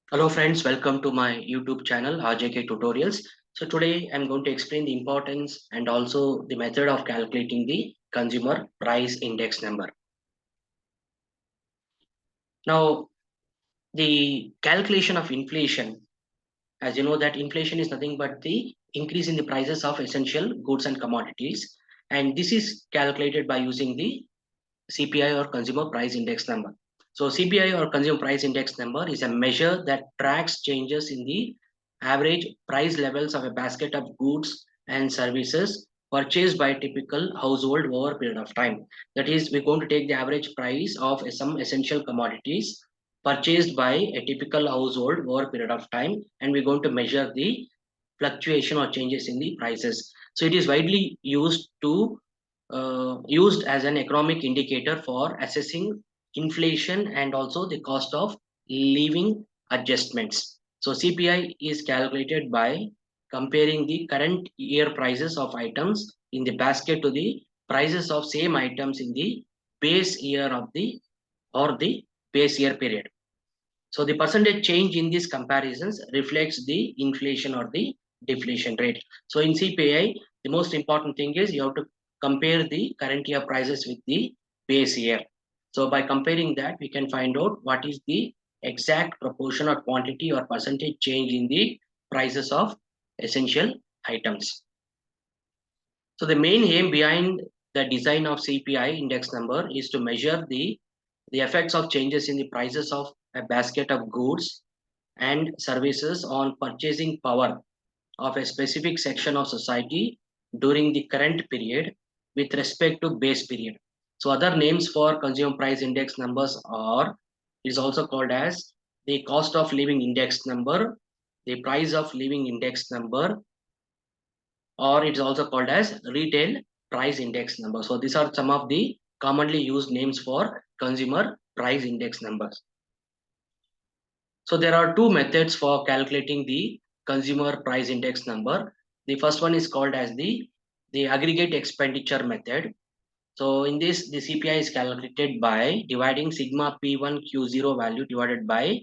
Hello friends, welcome to my YouTube channel RJK Tutorials. So today I'm going to explain the importance and also the method of calculating the consumer price index number. Now the calculation of inflation, as you know that inflation is nothing but the increase in the prices of essential goods and commodities, and this is calculated by using the CPI or consumer price index number. So CPI or consumer price index number is a measure that tracks changes in the average price levels of a basket of goods and services purchased by a typical household over a period of time. That is, we're going to take the average price of some essential commodities purchased by a typical household over a period of time, and we're going to measure the fluctuation or changes in the prices. So it is widely used as an economic indicator for assessing inflation and also the cost of living adjustments. So CPI is calculated by comparing the current year prices of items in the basket to the prices of same items in the base year of the or the base year period. So the percentage change in these comparisons reflects the inflation or the deflation rate. So in CPI, the most important thing is you have to compare the current year prices with the base year. So by comparing that, we can find out what is the exact proportion or quantity or percentage change in the prices of essential items. So the main aim behind the design of CPI index number is to measure the effects of changes in the prices of a basket of goods and services on purchasing power of a specific section of society during the current period with respect to base period. So other names for consumer price index numbers are is also called as the cost of living index number, the price of living index number, or it's also called as retail price index number. So these are some of the commonly used names for consumer price index numbers. So there are two methods for calculating the consumer price index number. The first one is called as the aggregate expenditure method. So in this, the CPI is calculated by dividing sigma P1 Q0 value divided by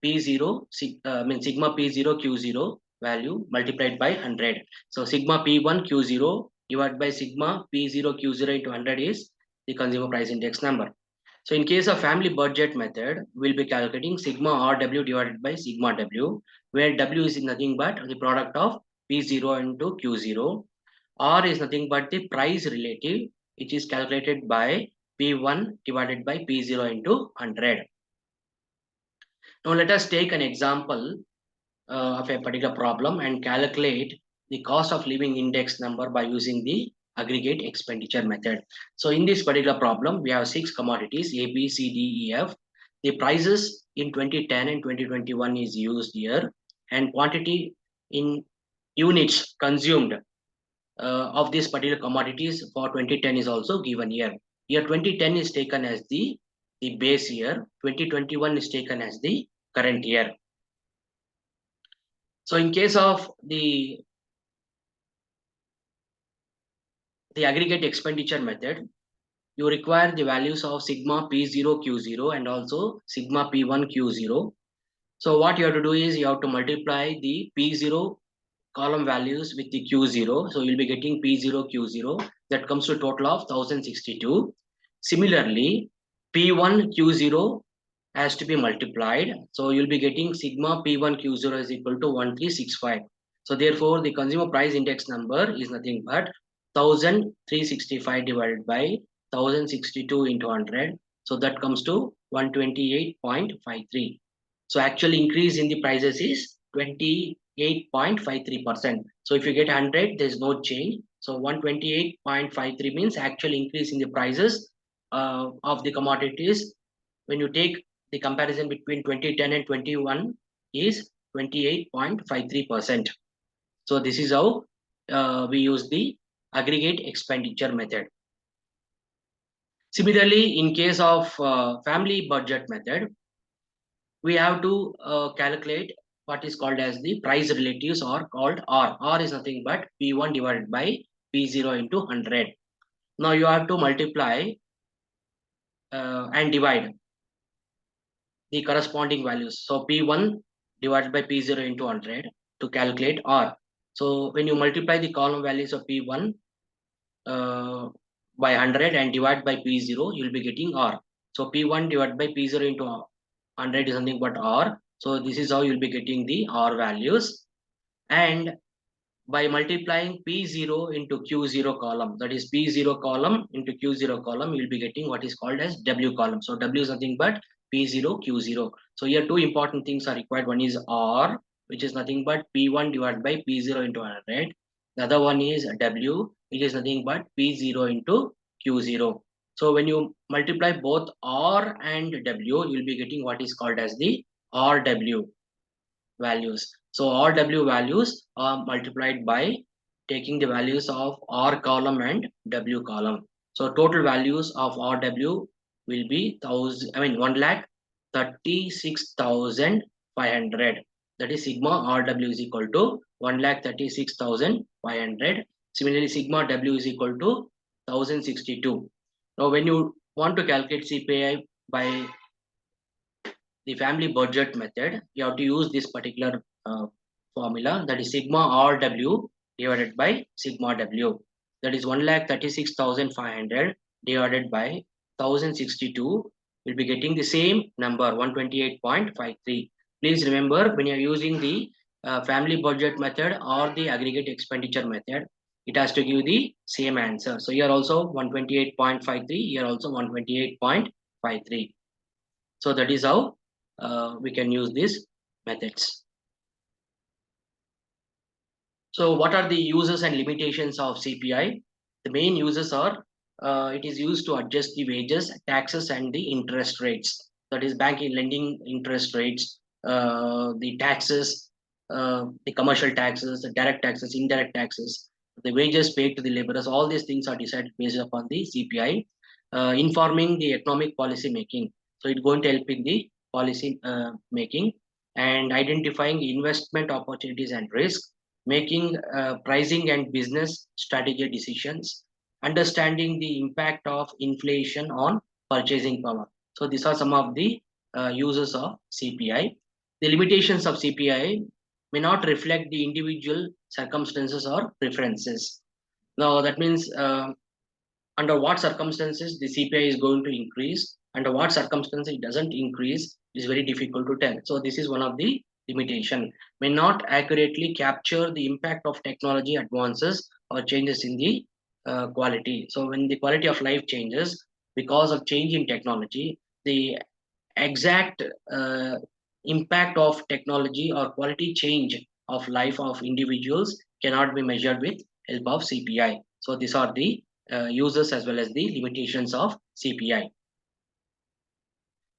P0, sigma P0 Q0 value multiplied by 100. So sigma P1 Q0 divided by sigma P0 Q0 into 100 is the consumer price index number. So in case of family budget method, we'll be calculating sigma RW divided by sigma W, where W is nothing but the product of P0 into Q0. R is nothing but the price relative, which is calculated by P1 divided by P0 into 100. Now let us take an example of a particular problem and calculate the cost of living index number by using the aggregate expenditure method. So in this particular problem, we have six commodities A, B, C, D, E, F. The prices in 2010 and 2021 is used here, and quantity in units consumed of these particular commodities for 2010 is also given here. Year 2010 is taken as the base year, 2021 is taken as the current year. So in case of the aggregate expenditure method, you require the values of sigma P0 Q0 and also sigma P1 Q0. So what you have to do is you have to multiply the P0 column values with the Q0. So you'll be getting P0 Q0. That comes to a total of 1062. Similarly, P1 Q0 has to be multiplied. So you'll be getting sigma P1 Q0 is equal to 1365. So therefore, the consumer price index number is nothing but 1365 divided by 1062 into 100. So that comes to 128.53. So actual increase in the prices is 28.53%. So if you get 100, there's no change. So 128.53 means actual increase in the prices of the commodities. When you take the comparison between 2010 and 21 is 28.53%. So this is how we use the aggregate expenditure method. Similarly, in case of family budget method, we have to calculate what is called as the price relatives or called R. R is nothing but P1 divided by P0 into 100. Now you have to multiply and divide the corresponding values. So P1 divided by P0 into 100 to calculate R. So when you multiply the column values of P1 by 100 and divide by P0, you'll be getting R. So P1 divided by P0 into 100 is nothing but R. So this is how you'll be getting the R values. And by multiplying P0 into Q0 column, that is P0 column into Q0 column, you'll be getting what is called as W column. So W is nothing but P0, Q0. So here two important things are required. One is R, which is nothing but P1 divided by P0 into 100. The other one is W, which is nothing but P0 into Q0. So when you multiply both R and W, you'll be getting what is called as the RW values. So RW values are multiplied by taking the values of R column and W column. So total values of RW will be 1,36,500. That is sigma RW is equal to 1,36,500. Similarly, sigma W is equal to 1,062. Now, when you want to calculate CPI by the family budget method, you have to use this particular formula, that is sigma RW divided by sigma W. That is 1,36,500 divided by 1,062. We'll be getting the same number 128.53. Please remember, when you're using the family budget method or the aggregate expenditure method, it has to give the same answer. So here also 128.53, here also 128.53. So that is how we can use these methods. So what are the uses and limitations of CPI? The main uses are it is used to adjust the wages, taxes, and the interest rates. That is banking, lending interest rates, the taxes, the commercial taxes, the direct taxes, indirect taxes, the wages paid to the laborers. All these things are decided based upon the CPI. Informing the economic policy making. So it's going to help in the policy making and identifying investment opportunities and risks, making pricing and business strategy decisions, understanding the impact of inflation on purchasing power. So these are some of the uses of CPI. The limitations of CPI may not reflect the individual circumstances or preferences. Now that means under what circumstances the CPI is going to increase, under what circumstances it doesn't increase is very difficult to tell. So this is one of the limitation. May not accurately capture the impact of technology advances or changes in the quality. So when the quality of life changes because of change in technology, the exact impact of technology or quality change of life of individuals cannot be measured with help of CPI. So these are the uses as well as the limitations of CPI.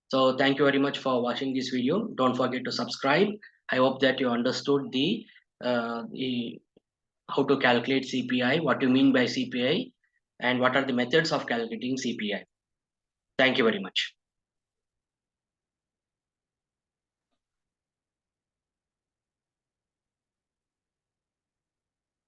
So thank you very much for watching this video. Don't forget to subscribe. I hope that you understood the how to calculate CPI, what you mean by CPI, and what are the methods of calculating CPI. Thank you very much.